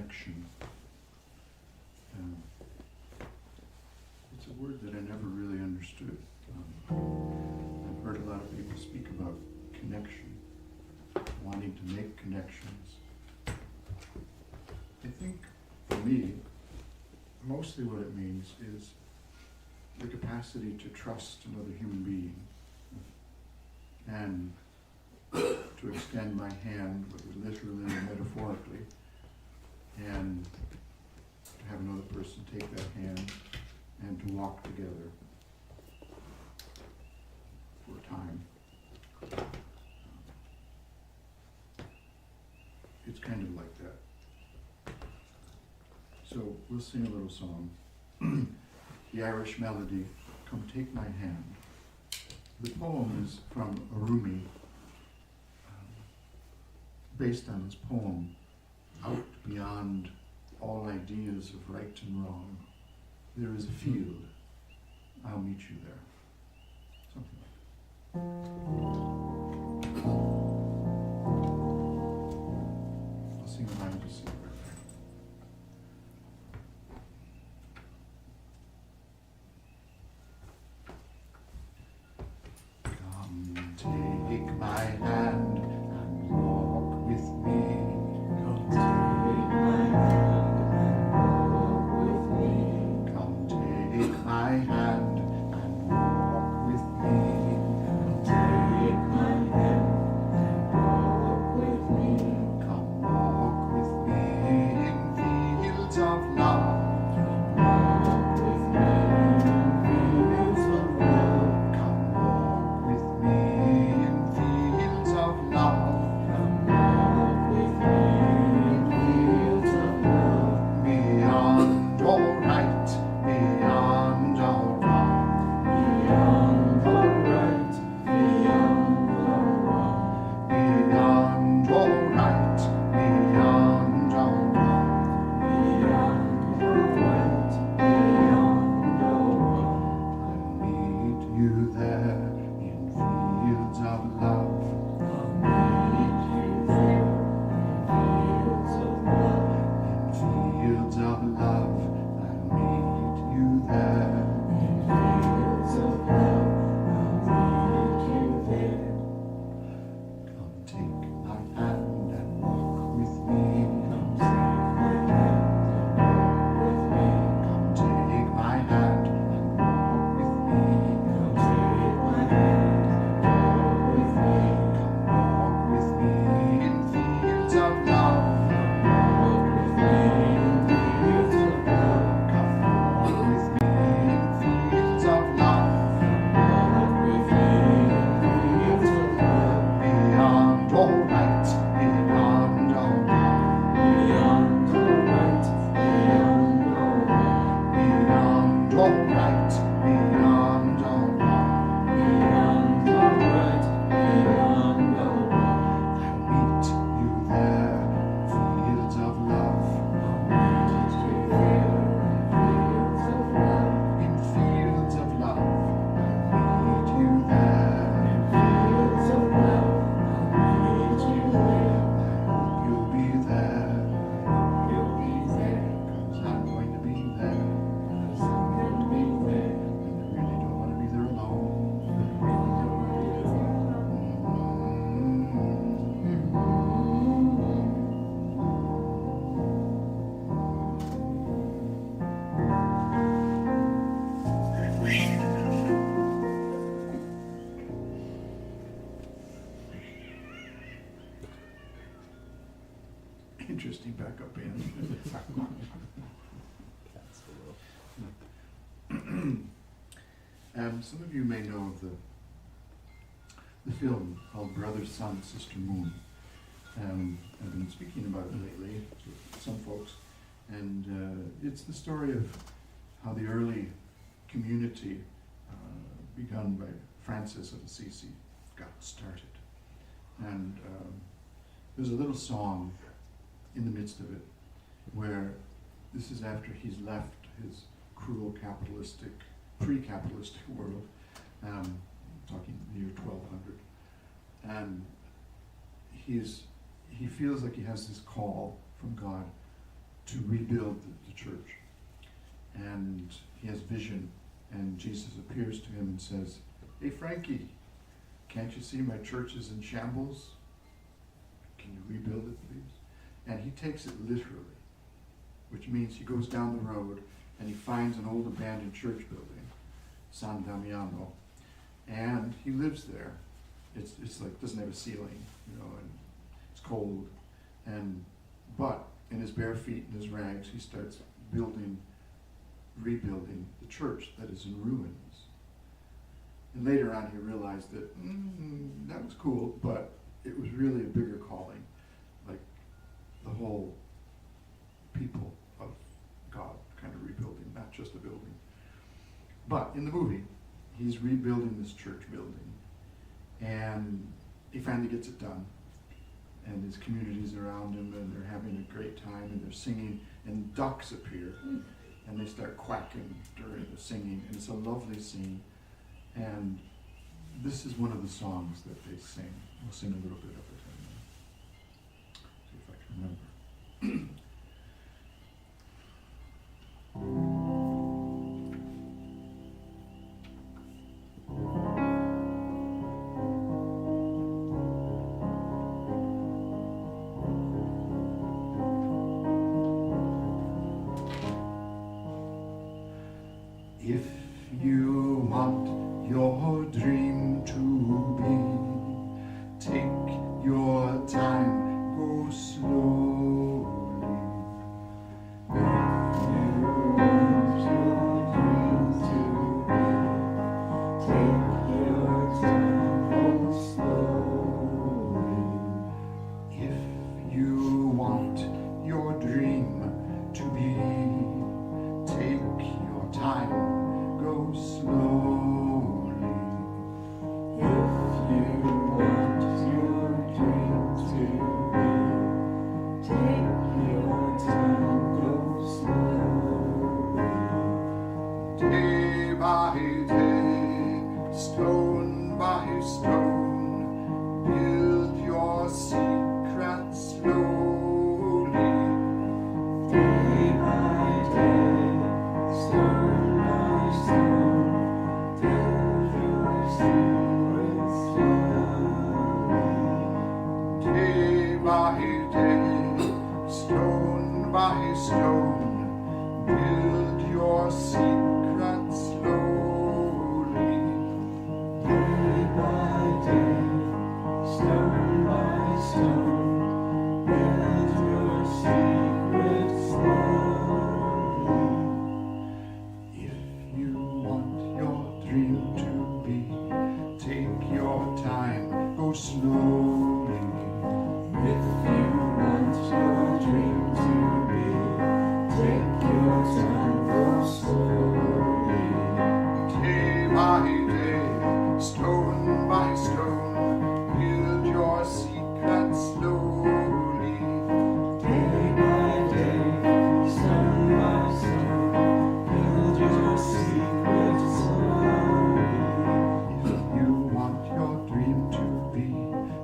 connection. It's a word that I never really understood. I've heard a lot of people speak about connection, wanting to make connections. I think, for me, mostly what it means is the capacity to trust another human being and to extend my hand, whether literally or metaphorically, and to have another person take that hand and to walk together for a time. It's kind of like that. So we'll sing a little song. The Irish melody, Come Take My Hand. The poem is from Rumi, based on his poem, Out Beyond All Ideas of Right and Wrong, there is a field, I'll meet you there. Something like that. I'll sing behind you, sing. Take my hand and walk with me. Come take my hand and walk with me. Come take my hand and walk with me. Come take my hand and walk with me. Come walk with me in fields of love. Come walk with me in fields of love. Come walk with me. Interesting backup band. Some of you may know of the film called Brother, Sun, Sister, Moon. I've been speaking about it lately to some folks, and it's the story of how the early community begun by Francis of Assisi got started. And there's a little song in the midst of it where this is after he's left his cruel capitalistic, pre-capitalistic world, talking the year 1200, and he feels like he has this call from God to rebuild the church. And he has vision, and Jesus appears to him and says, "Hey Frankie, can't you see my church is in shambles? Can you rebuild it, please?" And he takes it literally, which means he goes down the road and he finds an old abandoned church building, San Damiano, and he lives there. It's like, doesn't have a ceiling, you know, and it's cold, but in his bare feet and his rags, he starts rebuilding the church that is in ruins. And later on he realized that that was cool, but it was really a bigger calling, like the whole people of God kind of rebuilding, not just a building. But in the movie, he's rebuilding this church building, and he finally gets it done. And his community's around him, and they're having a great time, and they're singing, and ducks appear, and they start quacking during the singing, and it's a lovely scene. And this is one of the songs that they sing. We'll sing a little bit of it, and see if I can remember. If you want your dream to be, take your time, go slowly. If you want your dream to be, take your time, go slowly. If you want your dream to be, take your time, go slowly. If you want your dream to be, take your time, go slowly. Day by day, stone by stone, build your secrets slowly. Day by day, stone by stone, build your secrets slowly. Day by day, stone by stone, build your secrets slowly. Day by day, stone by stone, build your secrets slowly. If you want your dream to be, take your time, go slowly. If you want your dream to be, take your time, go slowly. Day by day, stone by stone, build your secrets slowly. Day by day, stone by stone, build your secrets slowly. If you want your dream to be,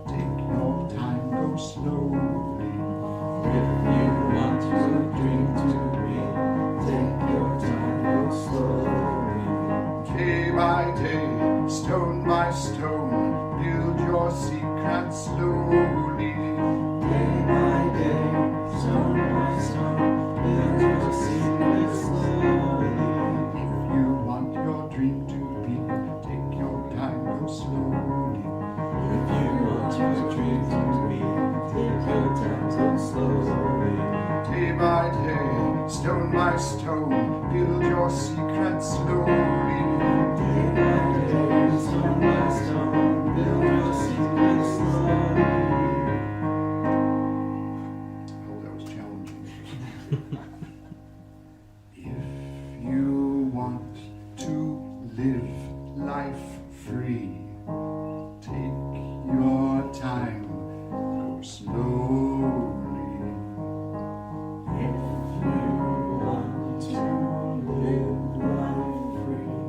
take your time, go slowly. If you want your dream to be, take your time, go slowly. Day by day, stone by stone, build your secrets slowly. Day by day, stone by stone, build your secrets slowly. If you want your dream to be, take your time, go slowly. If you want your dream to be, take your time, go slowly. Day by day, stone by stone, build your secrets slowly. Day by day, stone by stone, build your secrets slowly. I hope that was challenging. If you want to live life free, take your time, go slowly. If you want to live life free,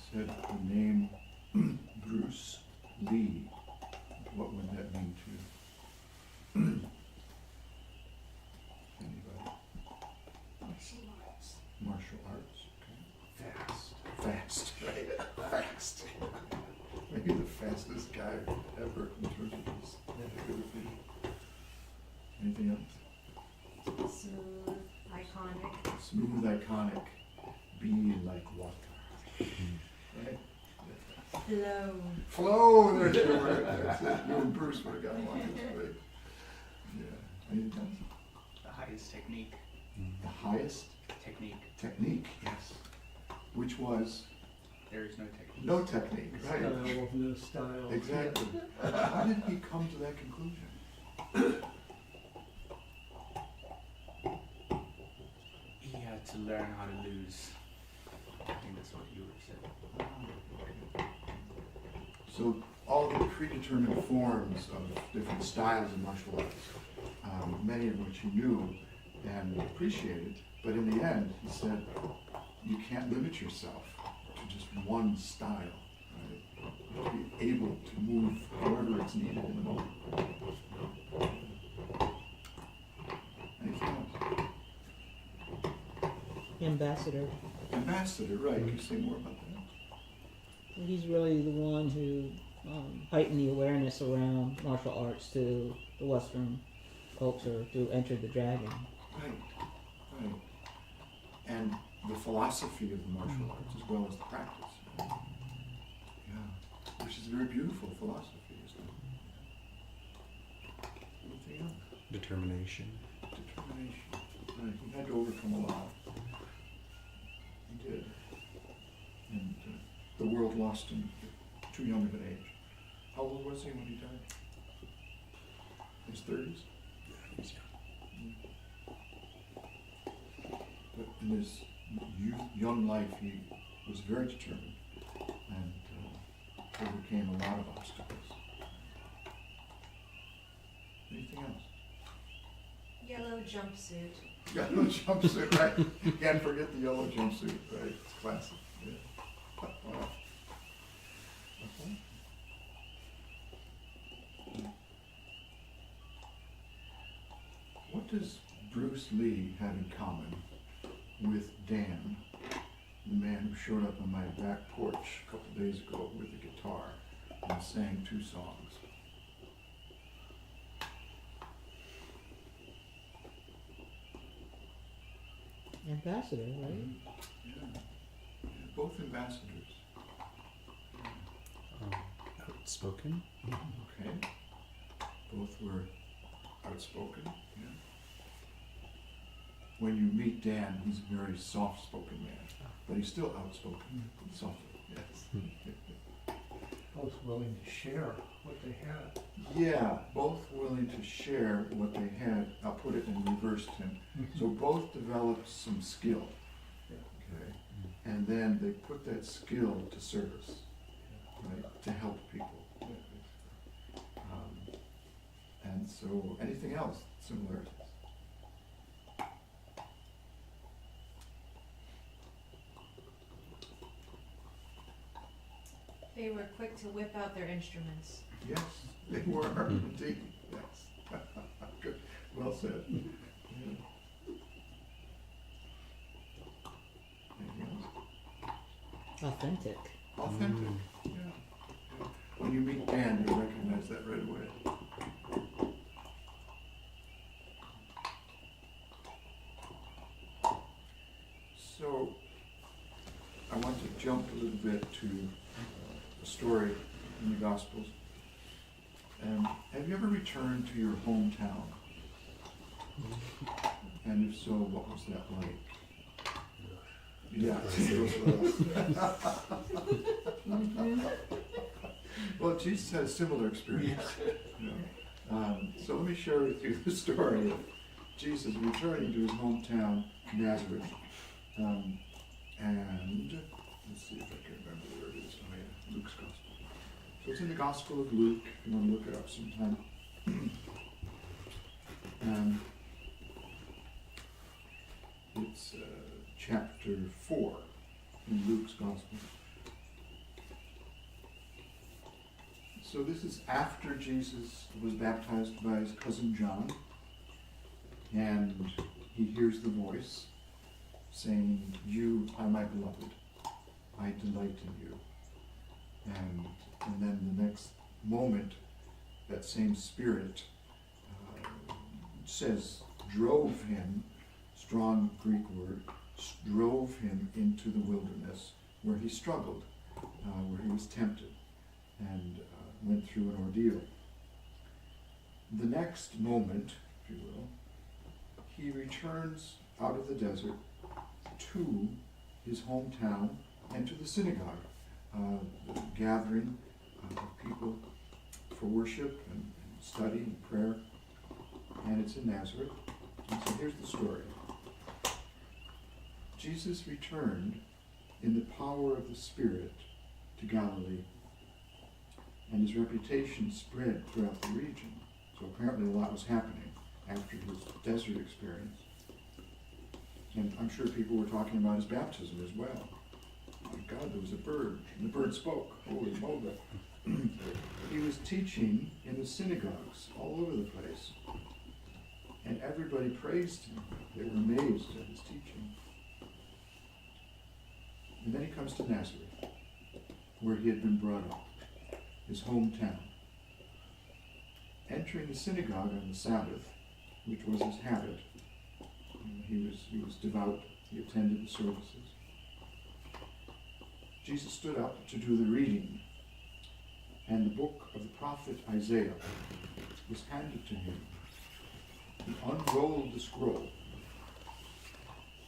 said the name Bruce Lee. What would that mean to you? Anybody? Martial arts. Okay. Fast. Right. Fast. Maybe the fastest guy ever in terms of his ability. Anything else? Smooth, iconic. Smooth, iconic. Be like water. Right? Flow, there's your word. That's it. You and Bruce would have got one. That's right. Yeah. Anything else? The highest technique. The highest technique, yes. Which was There is no technique. no technique, right? Style of no style. Exactly. How did he come to that conclusion? He had to learn how to lose. I think that's what you would have said. So all the predetermined forms of different styles in martial arts, many of which he knew and appreciated, but in the end, he said, you can't limit yourself to just one style. Right? You have to be able to move however it's needed in the moment. Anything else? Ambassador. Ambassador, right. Can you say more about that? He's really the one who heightened the awareness around martial arts to the Western culture through Enter the Dragon. Right. And the philosophy of the martial arts as well as the practice. Right? Yeah. Which is a very beautiful philosophy, isn't it? Anything else? Determination. Right. He had to overcome a lot. He did. And the world lost him at too young of an age. How old was he when he died? His 30s? Yeah, he's young. But in his young life, he was very determined and overcame a lot of obstacles. Anything else? Yellow jumpsuit. Yellow jumpsuit, right? Can't forget the yellow jumpsuit, right? It's classic. Yeah. Okay. What does Bruce Lee have in common with Dan, the man who showed up on my back porch a couple days ago with a guitar and sang 2 songs? Ambassador, right? Yeah. Both ambassadors. Outspoken. Okay. Both were outspoken. Yeah. When you meet Dan, he's a very soft-spoken man, but he's still outspoken. Softly, yes. Both willing to share what they had. Yeah, both willing to share what they had. I'll put it in reverse, Tim. So both developed some skill. Okay. And then they put that skill to service, right, to help people. And so, anything else, similarities? They were quick to whip out their instruments. Yes, they were indeed. Yes. Good. Well said. Yeah. Anything else? Authentic. Authentic. Yeah. Yeah. When you meet Dan, you recognize that right away. So, I want to jump a little bit to a story in the Gospels. Have you ever returned to your hometown? And if so, what was that like? Yeah. Well, Jesus had a similar experience. You know. So let me share with you the story of Jesus returning to his hometown, Nazareth. And let's see if I can remember where it is. Oh yeah, Luke's Gospel. So it's in the Gospel of Luke, if you want to look it up sometime. It's chapter 4 in Luke's Gospel. So this is after Jesus was baptized by his cousin John, and he hears the voice saying, "You are my beloved, I delight in you." And then the next moment, that same Spirit says, drove him, strong Greek word, drove him into the wilderness where he struggled, where he was tempted and went through an ordeal. The next moment, if you will, he returns out of the desert to his hometown and to the synagogue, the gathering of people for worship and study and prayer, and it's in Nazareth. And so here's the story. Jesus returned in the power of the Spirit to Galilee, and his reputation spread throughout the region. So apparently a lot was happening after his desert experience. And I'm sure people were talking about his baptism as well. Oh my God, there was a bird, and the bird spoke. Holy moly. He was teaching in the synagogues all over the place, and everybody praised him. They were amazed at his teaching. And then he comes to Nazareth, where he had been brought up, his hometown. Entering the synagogue on the Sabbath, which was his habit, he was devout, he attended the services. Jesus stood up to do the reading, and the book of the prophet Isaiah was handed to him. He unrolled the scroll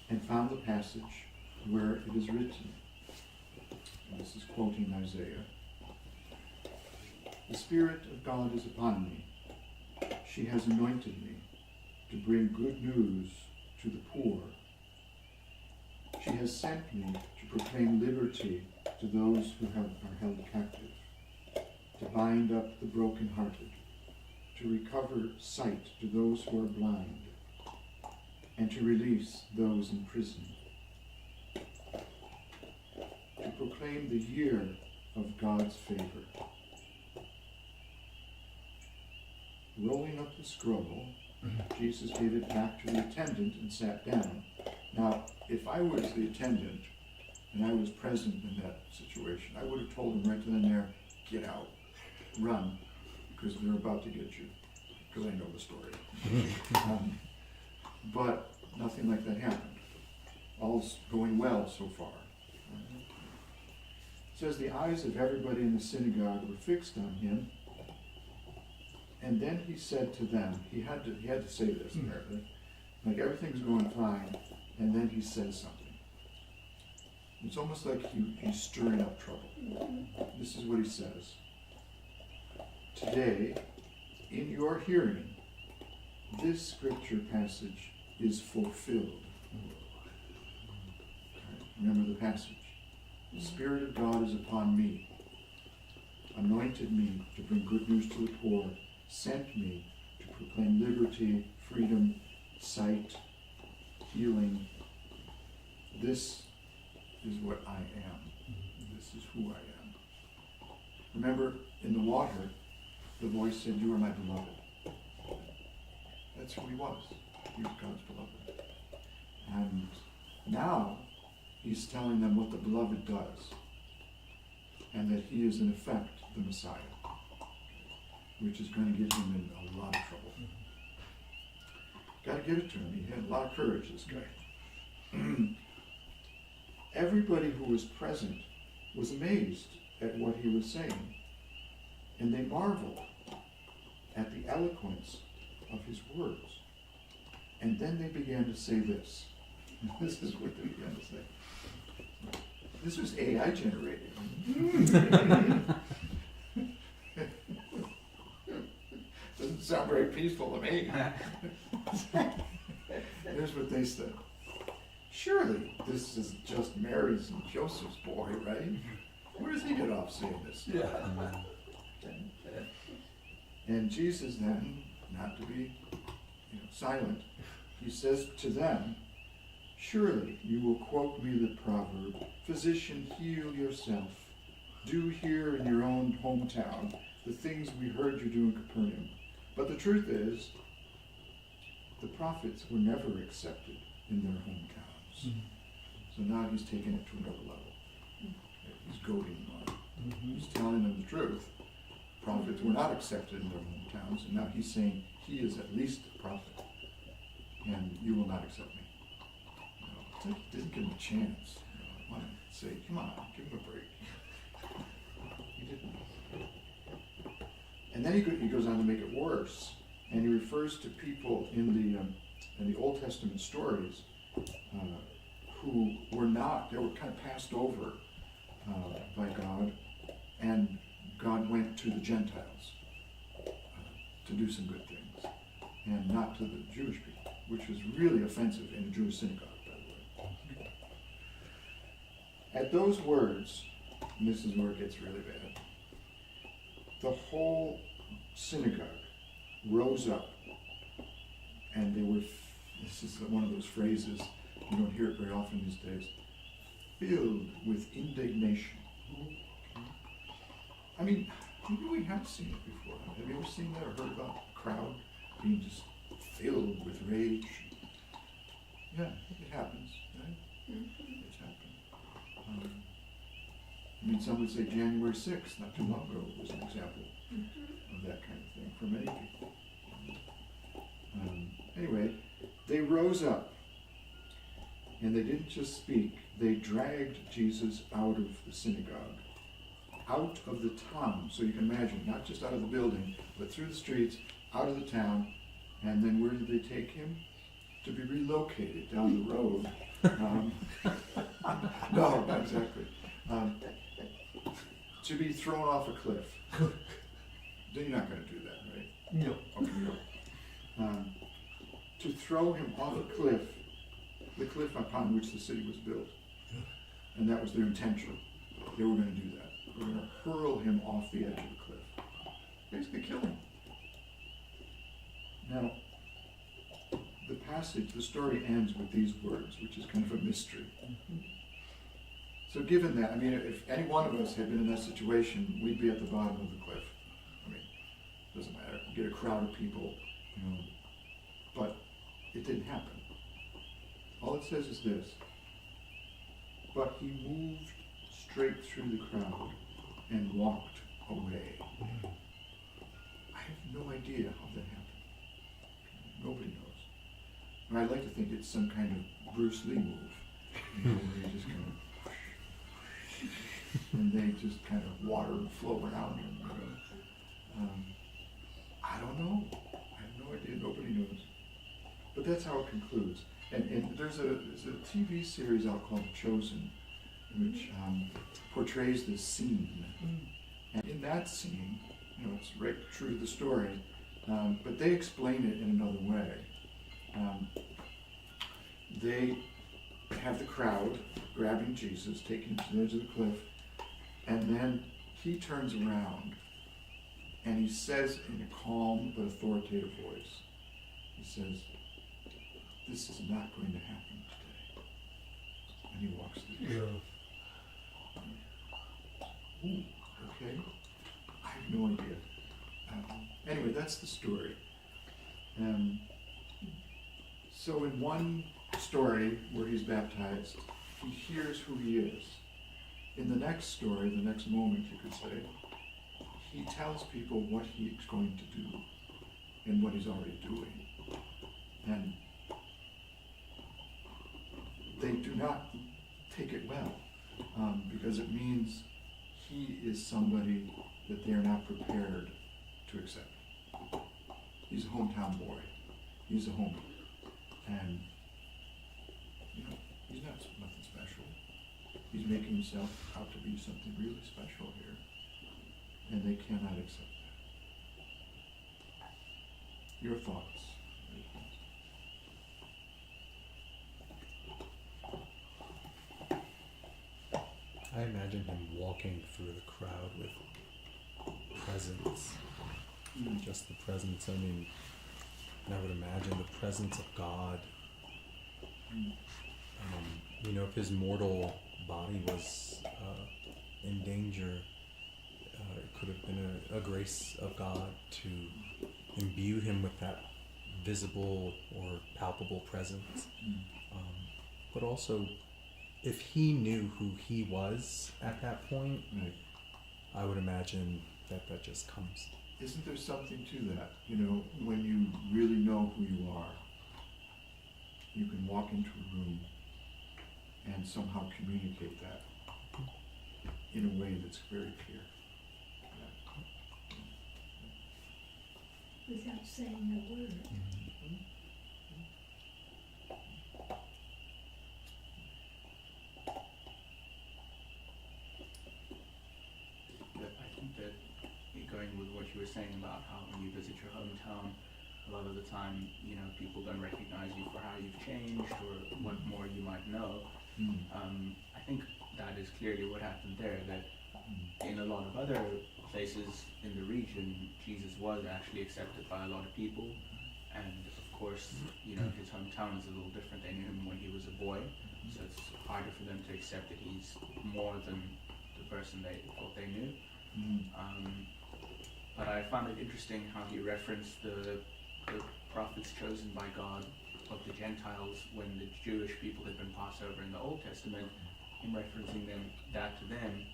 and found the passage where it is written, and this is quoting Isaiah, "The Spirit of God is upon me. She has anointed me to bring good news to the poor. She has sent me to proclaim liberty to those who are held captive, to bind up the brokenhearted, to recover sight to those who are blind, and to release those in prison, to proclaim the year of God's favor." Rolling up the scroll, Jesus gave it back to the attendant and sat down. Now, if I was the attendant and I was present in that situation, I would have told him right then and there, "Get out, run, because they're about to get you," because I know the story. But nothing like that happened. All's going well so far. It says the eyes of everybody in the synagogue were fixed on him. And then he said to them, he had to say this apparently, like everything's going fine, and then he says something. It's almost like he's stirring up trouble. This is what he says. "Today, in your hearing, this scripture passage is fulfilled." Remember the passage. "The Spirit of God is upon me, anointed me to bring good news to the poor, sent me to proclaim liberty, freedom, sight, healing. This is what I am. This is who I am." Remember, in the water, the voice said, "You are my beloved." That's who he was. He was God's beloved. And now, he's telling them what the beloved does, and that he is in effect the Messiah, which is going to get him in a lot of trouble. Got to give it to him. He had a lot of courage, this guy. Everybody who was present was amazed at what he was saying, and they marveled at the eloquence of his words. And then they began to say this. This is what they began to say. This was AI generated. Doesn't sound very peaceful to me. Here's what they said. "Surely this is just Mary's and Joseph's boy, right? Where does he get off saying this?" Yeah. And Jesus then, not to be silent, he says to them, "Surely you will quote me the proverb, 'Physician, heal yourself. Do here in your own hometown the things we heard you do in Capernaum. But the truth is, the prophets were never accepted in their hometowns. So now he's taking it to another level. He's goading on. He's telling them the truth. Prophets were not accepted in their hometowns, and now he's saying he is at least a prophet, and you will not accept me. It's like he didn't give him a chance. I want to say, come on, give him a break. He didn't. And then he goes on to make it worse, and he refers to people in the Old Testament stories who were not, they were kind of passed over by God, and God went to the Gentiles to do some good things, and not to the Jewish people, which was really offensive in a Jewish synagogue, by the way. At those words, and this is where it gets really bad, the whole synagogue rose up, and they were, this is one of those phrases, you don't hear it very often these days, filled with indignation. I mean, maybe we have seen it before. Have you ever seen that or heard about a crowd being just filled with rage? Yeah, it happens, right? It's happened. I mean, some would say January 6th, not too long ago, was an example of that kind of thing for many people. Anyway, they rose up, and they didn't just speak, they dragged Jesus out of the synagogue, out of the town. So you can imagine, not just out of the building, but through the streets, out of the town. And then where did they take him? To be relocated down the road. No, not exactly. To be thrown off a cliff. You're not going to do that, right? No. Okay, no. To throw him off a cliff, the cliff upon which the city was built. And that was their intention. They were going to do that. They were going to hurl him off the edge of the cliff. Basically kill him. Now, the passage, the story ends with these words, which is kind of a mystery. So given that, I mean, if any one of us had been in that situation, we'd be at the bottom of the cliff. I mean, it doesn't matter. You get a crowd of people, you know, but it didn't happen. All it says is this: but he moved straight through the crowd and walked away. I have no idea how that happened. Nobody knows. And I'd like to think it's some kind of Bruce Lee move, you know, where you just kind of, and they just kind of water and flow around him. You know? I don't know. I have no idea. Nobody knows. But that's how it concludes. And there's a TV series out called The Chosen, which portrays this scene. And in that scene, you know, it's right true to the story, but they explain it in another way. They have the crowd grabbing Jesus, taking him to the edge of the cliff, and then he turns around and he says in a calm but authoritative voice, he says, "This is not going to happen today." And he walks through the door. Ooh, okay. I have no idea. Anyway, that's the story. So in one story where he's baptized, he hears who he is. In the next story, the next moment, you could say, he tells people what he's going to do and what he's already doing. And they do not take it well, because it means he is somebody that they are not prepared to accept. He's a hometown boy. He's a homie. And, you know, he's not nothing special. He's making himself out to be something really special here. And they cannot accept that. Your thoughts? I imagine him walking through the crowd with presence. Just the presence. I mean, I would imagine the presence of God. You know, if his mortal body was in danger, it could have been a grace of God to imbue him with that visible or palpable presence. But also, if he knew who he was at that point, Right. I would imagine that just comes. Isn't there something to that? You know, when you really know who you are, you can walk into a room and somehow communicate that in a way that's very clear. Without saying a word. I think that going with what you were saying about how when you visit your hometown, a lot of the time, you know, people don't recognize you for how you've changed or what more you might know. I think that is clearly what happened there, that in a lot of other places in the region, Jesus was actually accepted by a lot of people. And of course, you know, his hometown is a little different. They knew him when he was a boy, so it's harder for them to accept that he's more than the person they thought they knew. But I found it interesting how he referenced the prophets chosen by God of the Gentiles when the Jewish people had been passed over in the Old Testament. Him referencing that to them,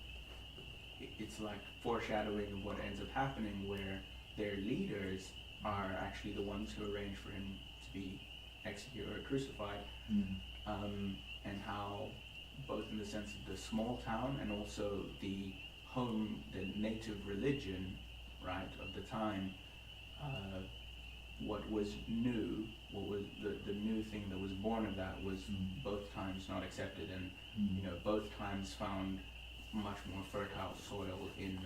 it's like foreshadowing of what ends up happening, where their leaders are actually the ones who arrange for him to be executed or crucified, and how both in the sense of the small town and also the native religion, right, of the time, what was new, what was the new thing that was born of that was both times not accepted, and you know, both times found much more fertile soil in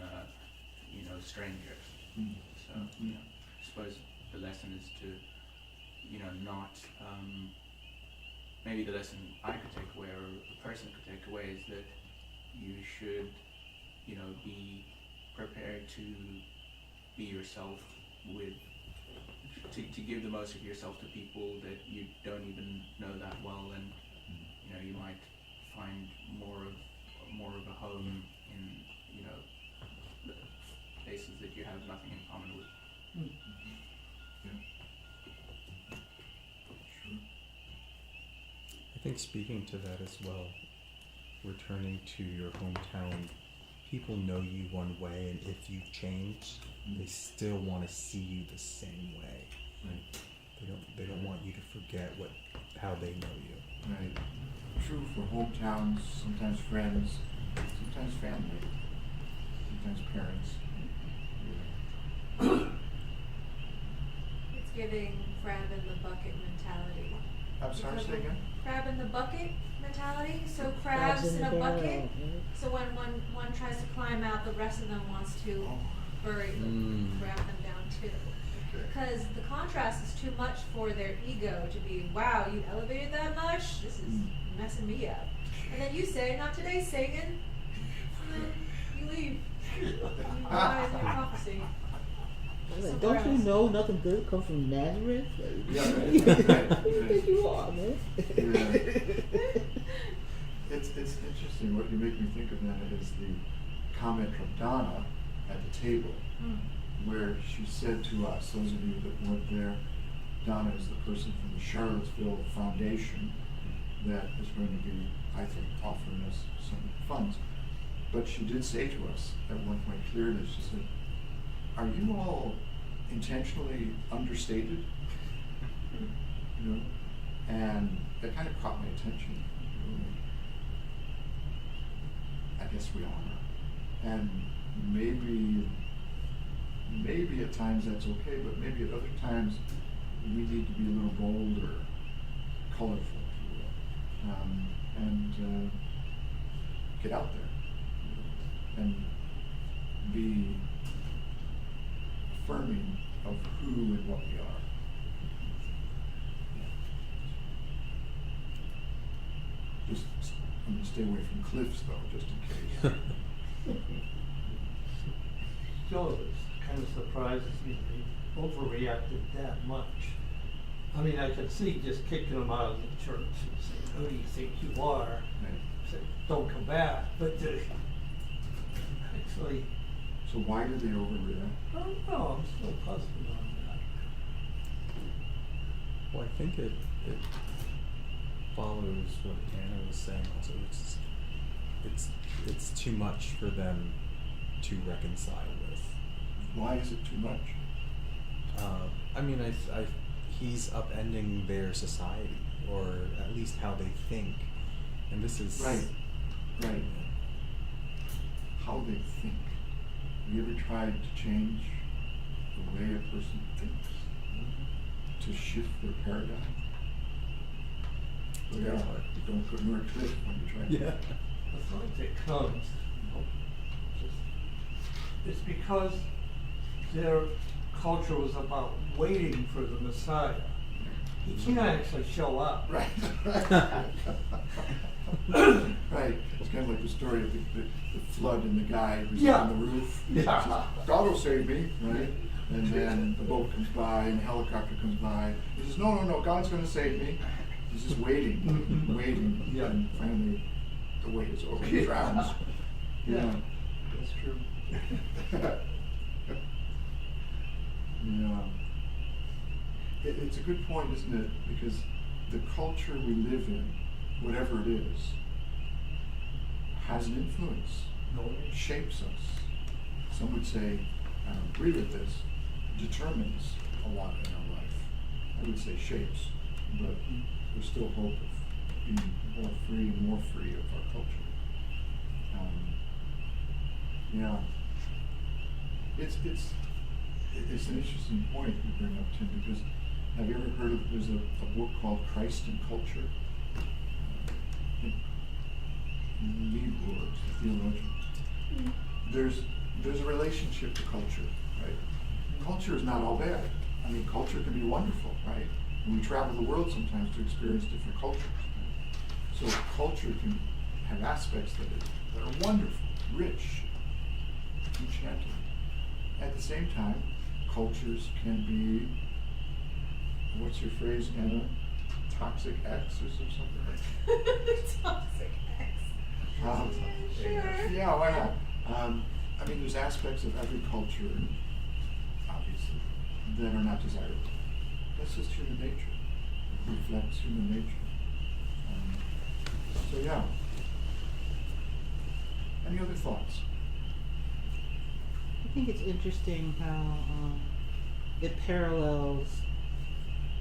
you know, strangers. So you know, I suppose the lesson is to, you know, not maybe the lesson I could take away or a person could take away is that you should, you know, be prepared to be yourself with, to give the most of yourself to people that you don't even know that well, and you know, you might find more of a home in, you know, places that you have nothing in common with. Sure. I think speaking to that as well, returning to your hometown, people know you one way, and if you change, they still want to see you the same way. Right. They don't want you to forget how they know you. Right. True for hometowns, sometimes friends, sometimes family, sometimes parents. It's giving crab in the bucket mentality. I'm sorry, say again? Crab in the bucket mentality. So crabs in the a barrel, bucket. yeah. So when one tries to climb out, the rest of them wants to bury them, grab them down too. Okay. Because the contrast is too much for their ego to be, wow, you elevated that much? This is messing me up. And then you say, not today, Satan. And then you leave. You lie in your prophecy. Like, Somewhere don't you else. know nothing good comes from Nazareth? Yeah, Like, right, who do right, you think you are, man? Yeah. It's interesting. What you make me think of that is the comment from Donna at the table, where she said to us, those of you that weren't there, Donna is the person from the Charlottesville Foundation that is going to be, I think, offering us some funds. But she did say to us at one point clearly, she said, "Are you all intentionally understated?" You know, and that kind of caught my attention. You know, I guess we are, and maybe at times that's okay, but maybe at other times we need to be a little bolder, colorful, if you will, and get out there and be affirming of who and what we are. Just, I'm gonna stay away from cliffs though, just in case. Still, it kind of surprises me they overreacted that much. I mean, I could see just kicking them out of the church and saying, "Who do you think you are?" Right. Say, "Don't come back." But actually, So why do they overreact? I don't know, I'm still puzzled on that. Well, I think it follows what Anna was saying also. It's too much for them to reconcile with. Why is it too much? I mean, he's upending their society, or at least how they think, and this is Right. How they think. Have you ever tried to change the way a person thinks? To shift their paradigm? Well, Very yeah, hard. you don't go near a cliff when you try to. Yeah. The thought that comes, it's because their culture was about waiting for the Messiah. He can't actually show up. Right. Right. It's kind of like the story of the flood and the guy who's Yeah. on the roof. Yeah. Says, God will save me, right? And then the boat comes by and the helicopter comes by. He says, no, God's going to save me. He's just waiting, waiting. Yeah. And finally, the wait is over. He drowns. Yeah, that's true. Yeah. It's a good point, isn't it? Because the culture we live in, whatever it is, has an influence. It shapes us. Some would say, I don't agree with this, determines a lot in our life. I would say shapes, but there's still hope of being more free of our culture. Yeah. It's an interesting point you bring up, Tim, because have you ever heard of, there's a book called Christ and Culture? Liebler, the theologian. There's a relationship to culture, right? Culture is not all bad. I mean, culture can be wonderful, right? And we travel the world sometimes to experience different cultures. So culture can have aspects that are wonderful, rich, enchanting. At the same time, cultures can be, what's your phrase, Anna? Toxic X or something like Toxic X. that? Sure. Yeah, why not? I mean, there's aspects of every culture, obviously, that are not desirable. That's just human nature. It reflects human nature. So yeah. Any other thoughts? I think it's interesting how it parallels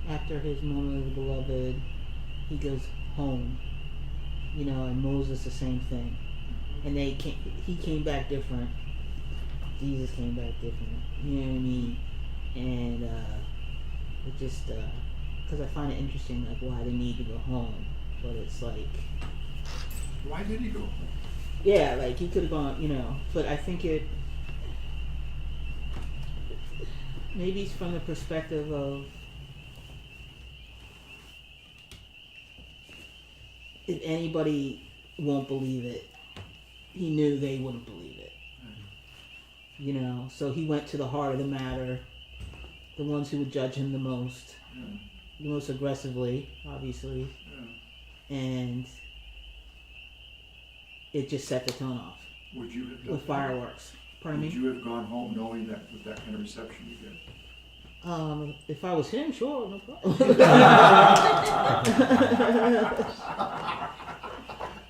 after his moment of the beloved, he goes home, and Moses the same thing, and he came back different. Jesus came back different. You know what I mean? And it just because I find it interesting, like why they need to go home, but it's like, Why did he go home? yeah, like he could have gone, but I think maybe it's from the perspective of if anybody won't believe it, he knew they wouldn't believe it. So he went to the heart of the matter, the ones who would judge him the most, the most aggressively, obviously, and it just set the tone off Would you have done with fireworks. Pardon Would me? you have gone home knowing that with that kind of reception you get? If I was him, sure, no problem.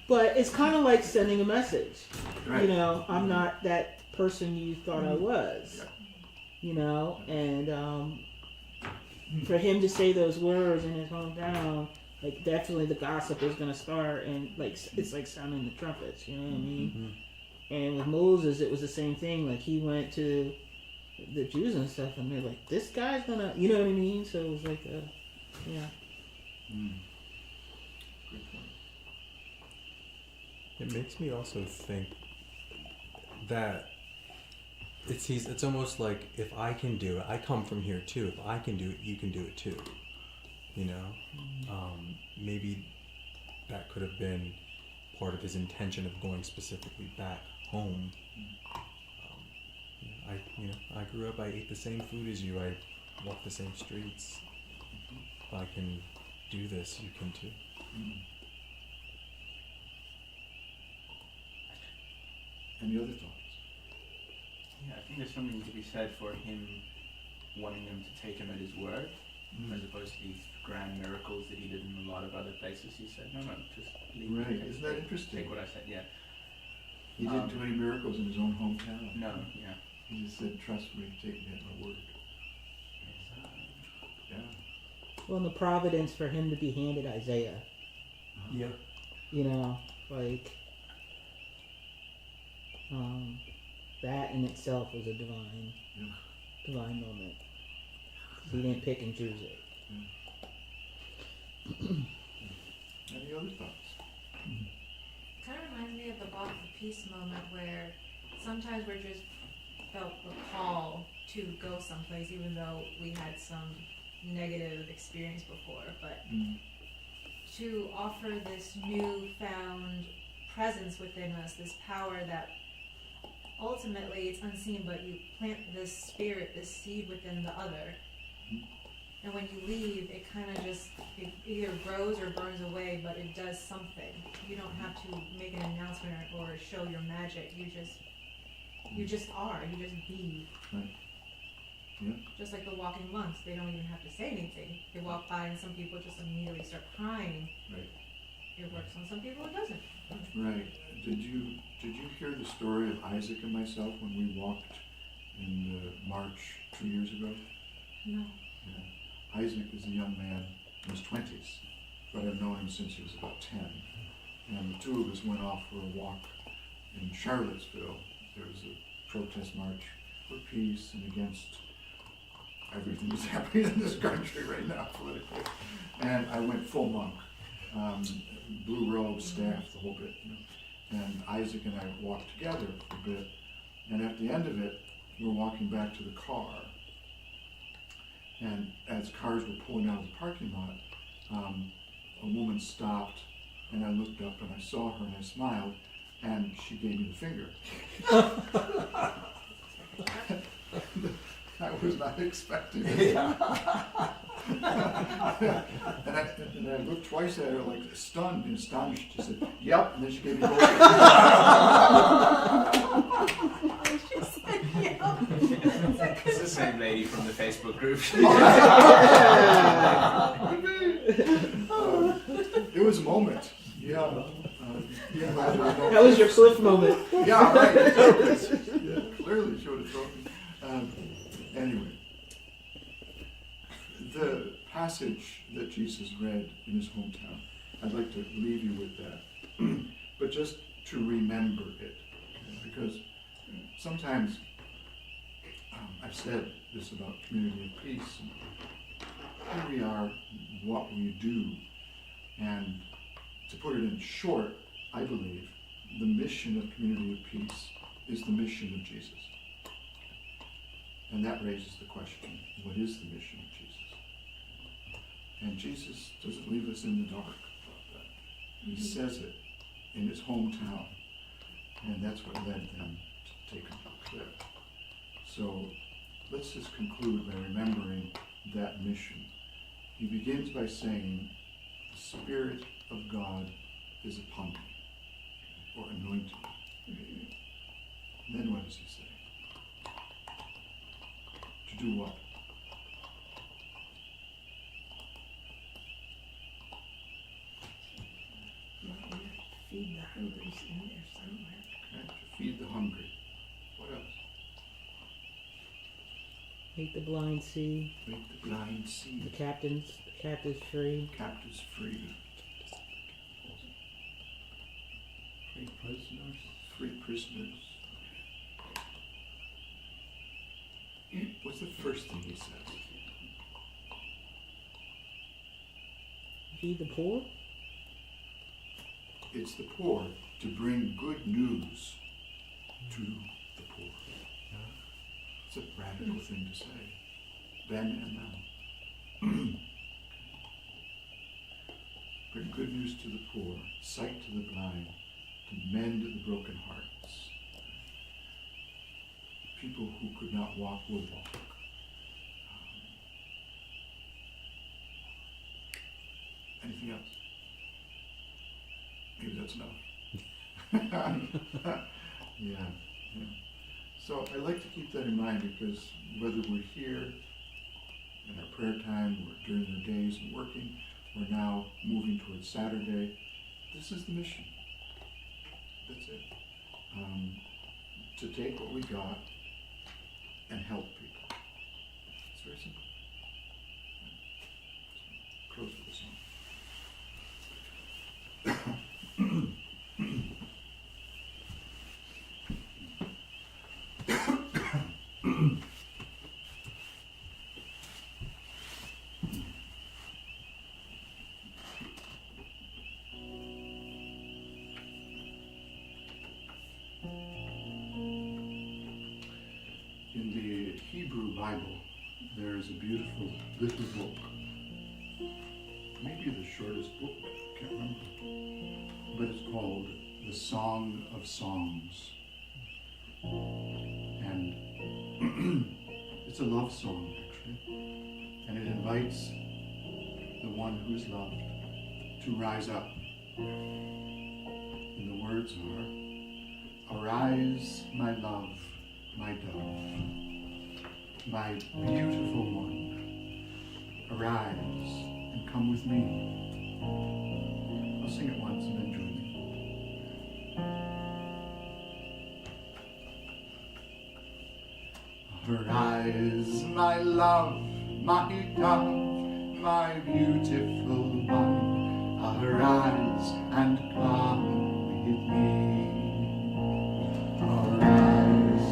But it's kind of like sending a message. Right. I'm not that person you thought I was. And for him to say those words in his hometown, like definitely the gossip is gonna start, and like it's like sounding the trumpets. You know what I mean? And with Moses, it was the same thing. Like he went to the Jews and stuff, and they're like, "This guy's gonna," you know what I mean? So it was like, yeah. Good point. It makes me also think that it's almost like if I can do it, I come from here too. If I can do it, you can do it too. Maybe that could have been part of his intention of going specifically back home. I grew up. I ate the same food as you. I walked the same streets. If I can do this, you can too. Any other thoughts? Yeah, think there's something to be said for him wanting them to take him at his word, as opposed to these grand miracles that he did in a lot of other places. He said, no, just leave me. Right, Take- isn't that take- interesting? Take what I said, yeah. He didn't do any miracles in his own hometown. No, yeah. He just said, trust me, take me at my word. Yeah. Well, and the providence for him to be handed Isaiah, Yeah. you know, like, that in itself was a divine moment. He didn't pick and choose it. Any other thoughts? Kind of reminds me of the walk of peace moment where sometimes we're just felt a call to go someplace even though we had some negative experience before, but to offer this newfound presence within us, this power that ultimately it's unseen, but you plant this spirit, this seed within the other. And when you leave, it kind of just, it either grows or burns away, but it does something. You don't have to make an announcement or show your magic. You just are. You just be. Right. Yeah. Just like the walking monks, they don't even have to say anything. They walk by and some people just immediately start crying. Right. It works on some people, it doesn't. Right. Did you hear the story of Isaac and myself when we walked in March 2 years ago? No. Yeah. Isaac is a young man in his 20s, but I've known him since he was about 10. And the two of us went off for a walk in Charlottesville. There was a protest march for peace and against everything that's happening in this country right now politically. And I went full monk, blue robe, staff, the whole bit. You know. And Isaac and I walked together for a bit. And at the end of it, we're walking back to the car. And as cars were pulling out of the parking lot, a woman stopped, and I looked up and I saw her and I smiled, and she gave me the finger. I was not expecting it. and I looked twice at her like stunned and astonished. She said, "Yep," and then she gave me both. It's the same lady from the Facebook group. It was a moment. Yeah. That was your cliff moment. Yeah, right. Yeah, clearly she would have thrown me. Anyway, the passage that Jesus read in his hometown, I'd like to leave you with that. But just to remember it, because sometimes I've said this about community of peace, and who we are, what we do, and to put it in short, I believe the mission of community of peace is the mission of Jesus. And that raises the question, what is the mission of Jesus? And Jesus doesn't leave us in the dark about that. He says it in his hometown, and that's what led them to take him to the cliff. So let's just conclude by remembering that mission. He begins by saying, the Spirit of God is upon me, or anointed me. And then what does he say? To do what? Feed the hungry in there somewhere. Okay, to feed the hungry. What else? Make the blind see, Make the blind see. the captives free. Captives free. Free prisoners. Free prisoners. What's the first thing he says? Feed the poor. It's the poor, to bring good news to the poor. It's a radical thing to say. Then and now. Bring good news to the poor, sight to the blind, to mend the broken hearts. People who could not walk will walk. Anything else? Maybe that's enough. Yeah. So I like to keep that in mind, because whether we're here in our prayer time or during our days and working, we're now moving towards Saturday. This is the mission. That's it. To take what we got and help people. It's very simple. Close with the song. In the Hebrew Bible, there is a beautiful little book. Maybe the shortest book, I can't remember. But it's called The Song of Songs. And it's a love song, actually. And it invites the one who's loved to rise up. And the words are, "Arise, my love, my dove, my beautiful one, arise and come with me." I'll sing it once and then join me. Arise, my love, my dove, my beautiful one, arise and come with me. Arise,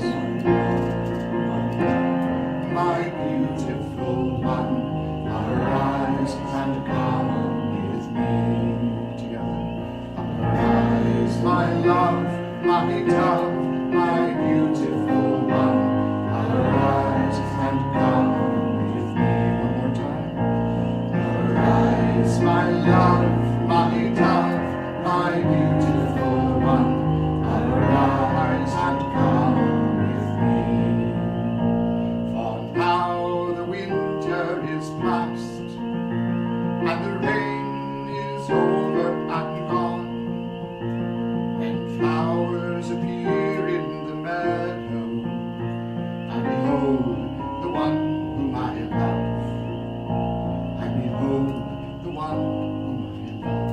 my beautiful one, arise and come with me. Together. Arise, my love, my dove, my beautiful one, arise and come with me. One more time. Arise, my love, my dove, my beautiful one, arise and come with me. For now the winter is past, and the rain is over and gone, and flowers appear in the meadow, and behold the one whom I love, and behold the one whom I love.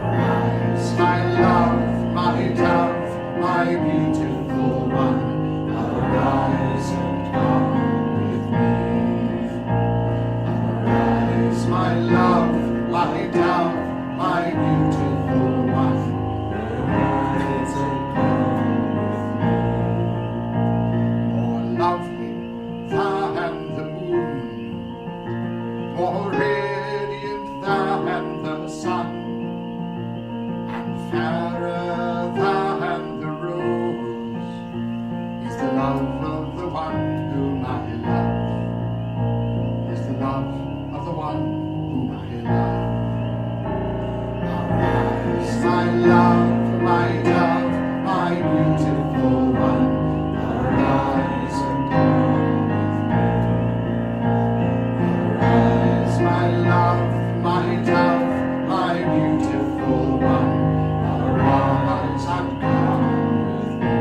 Arise, my love, my dove, my beautiful one, arise and come with me. Arise, my love, my dove, my beautiful one, arise and come with me. More lovely than the moon, more radiant than the sun, and fairer than the rose, is the love of the one whom I love, is the love of the one whom I love. Arise, my love, my dove, my beautiful one, arise and come with me. Arise, my love, my dove, my beautiful one, arise and come with me.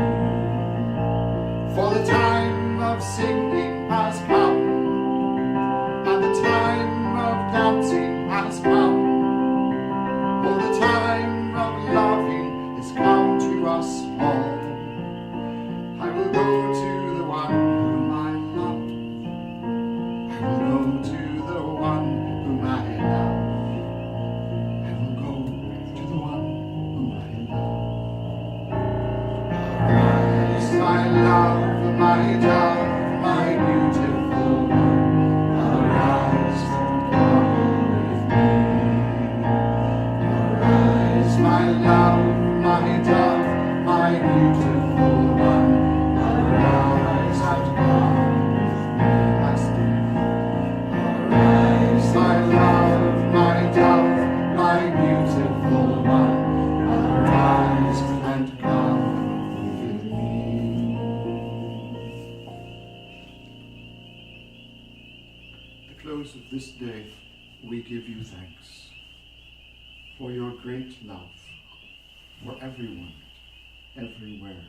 For the time of singing has come, and the time of dancing has come, for the time of loving is come to us all. I will go to the one whom I love, I will go to the one whom I love, I will go to the one whom I love. Arise, my love, my dove, my beautiful one, arise and come with me. Arise, my love, my dove, my beautiful one, arise and come with me. Last time. Arise, my love, my dove, my beautiful one, arise and come with me. At the close of this day, we give you thanks for your great love for everyone, everywhere,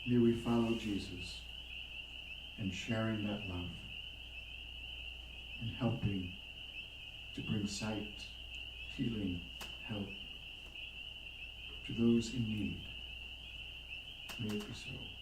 May we follow Jesus and sharing that love and helping to bring sight, healing, help to those in need. May it be so.